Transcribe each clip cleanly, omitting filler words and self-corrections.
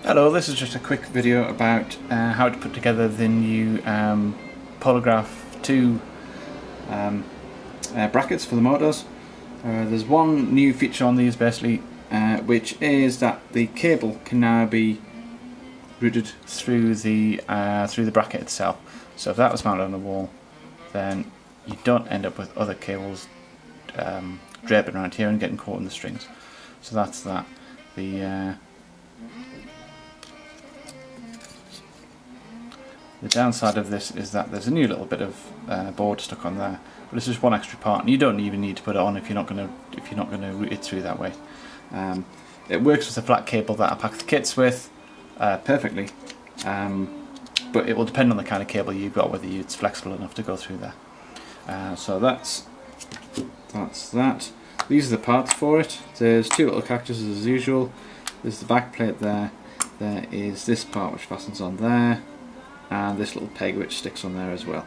Hello, this is just a quick video about how to put together the new PolargraphSD brackets for the motors. There's one new feature on these basically, which is that the cable can now be routed through the bracket itself. So if that was mounted on the wall, then you don't end up with other cables draping around here and getting caught in the strings. So that's that. The downside of this is that there's a new little bit of board stuck on there, but it's just one extra part, and you don't even need to put it on if you're not going to route it through that way. It works with a flat cable that I pack the kits with perfectly, but it will depend on the kind of cable you've got, whether it's flexible enough to go through there. So that's that. These are the parts for it. There's two little cactuses as usual. There's the back plate there. There is this part which fastens on there, and this little peg which sticks on there as well.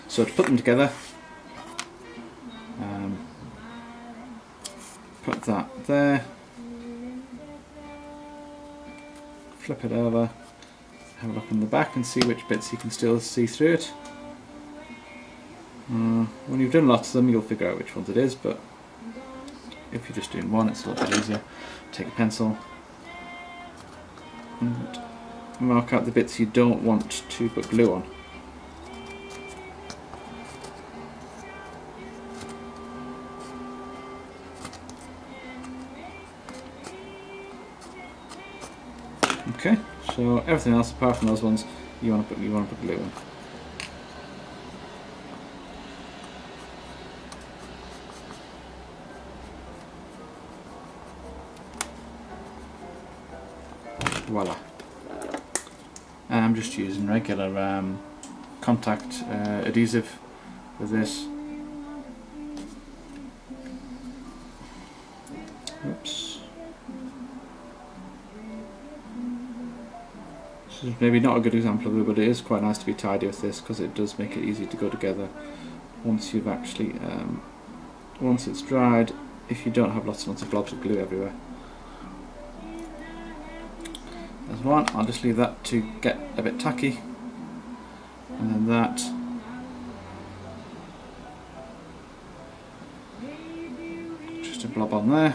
So to put them together, put that there, flip it over, have a look in the back and see which bits you can still see through it. When you've done lots of them, you'll figure out which ones it is, but if you're just doing one, it's a little bit easier. Take a pencil and mark out the bits you don't want to put glue on. Okay, so everything else apart from those ones you want to put glue on. Voila. I'm just using regular contact adhesive with this. Oops. This is maybe not a good example of it, but it is quite nice to be tidy with this because it does make it easy to go together once you've actually, once it's dried, if you don't have lots and lots of blobs of glue everywhere. There's one, I'll just leave that to get a bit tacky, and then that. Just a blob on there.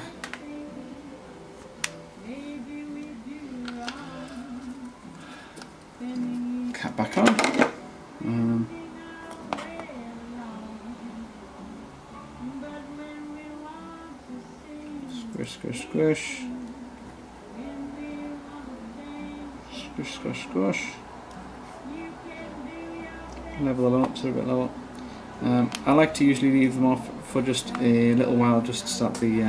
Cap back on. Squish, squish, squish. Squish, squish, squish. Level them up so they're a bit lower. I like to usually leave them off for just a little while, just so that the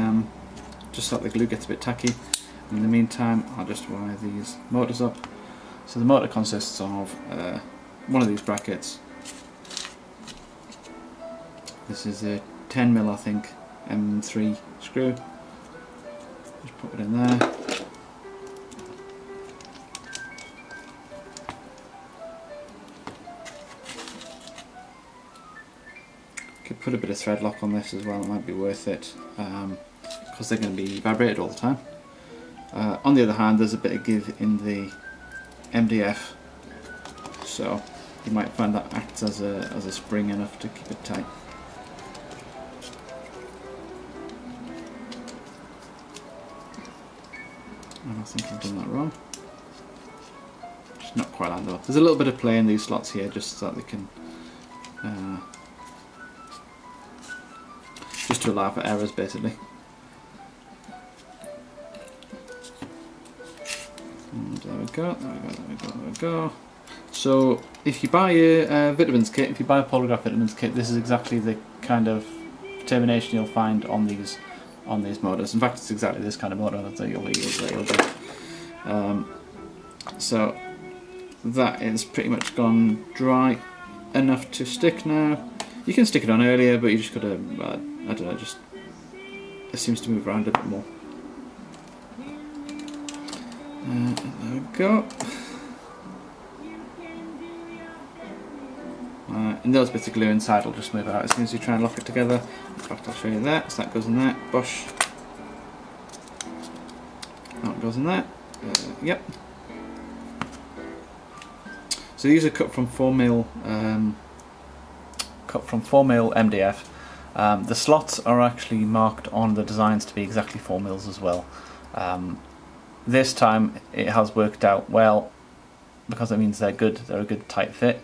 glue gets a bit tacky. In the meantime, I'll just wire these motors up. So the motor consists of one of these brackets. This is a 10mm, I think, M3 screw. Just put it in there. Could put a bit of thread lock on this as well, it might be worth it, because they're going to be vibrated all the time. On the other hand, there's a bit of give in the MDF, so you might find that acts as a spring enough to keep it tight. And I think I've done that wrong. Just not quite lined up. There's a little bit of play in these slots here, just so that they can just to allow for errors, basically. And there we go, there we go, there we go, there we go. So if you buy a vitamins kit, if you buy a Polargraph vitamins kit, this is exactly the kind of termination you'll find on these motors. In fact, it's exactly this kind of motor that you'll get. So that is pretty much gone dry enough to stick now. You can stick it on earlier, but you just gotta, I don't know, just it seems to move around a bit more. There we go. And those bits of glue inside will just move out as soon as you try and lock it together. In fact, I'll show you that. So that goes in there. Bush. Oh, it goes in there. Yep. So these are cut from 4mm MDF. The slots are actually marked on the designs to be exactly 4mm as well. This time it has worked out well because it means they're a good tight fit.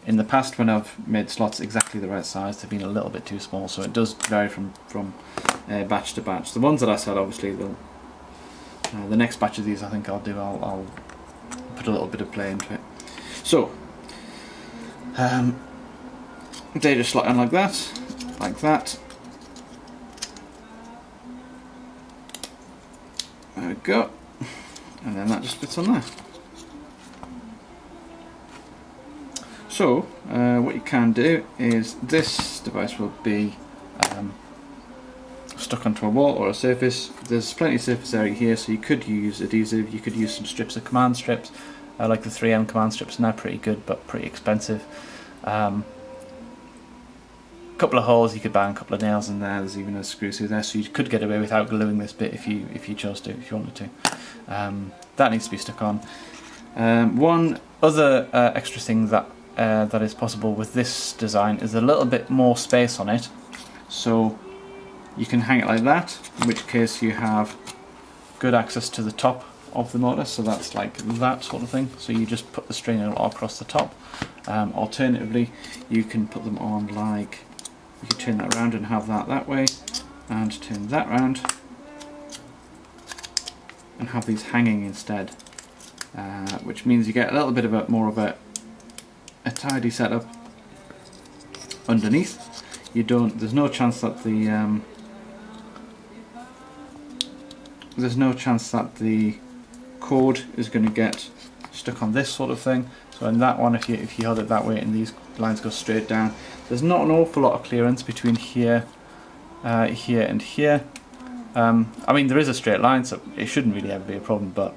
In the past, when I've made slots exactly the right size, they've been a little bit too small, so it does vary from batch to batch. The ones that I sell, obviously, the next batch of these I think I'll put a little bit of play into it. So they just slot in like that, There we go, and then that just fits on there. So what you can do is this device will be stuck onto a wall or a surface. There's plenty of surface area here, so you could use adhesive, you could use some strips of command strips, like the 3M command strips, and they're pretty good but pretty expensive. Couple of holes, you could bang a couple of nails in there. There's even a screw through there, so you could get away without gluing this bit if you chose to, if you wanted to. That needs to be stuck on. One other extra thing that is possible with this design is a little bit more space on it, so you can hang it like that, in which case you have good access to the top of the motor, so that's like that sort of thing. So you just put the string across the top. Alternatively, you can put them on like, you can turn that around and have that way, and turn that round and have these hanging instead, which means you get a little bit of more of a tidy setup underneath. There's no chance that the cord is going to get stuck on this sort of thing. So in that one, if you hold it that way and these lines go straight down, there's not an awful lot of clearance between here, here and here. I mean, there is a straight line, so it shouldn't really ever be a problem, but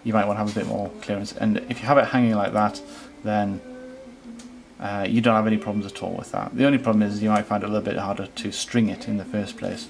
you might want to have a bit more clearance. And if you have it hanging like that, then you don't have any problems at all with that. The only problem is you might find it a little bit harder to string it in the first place.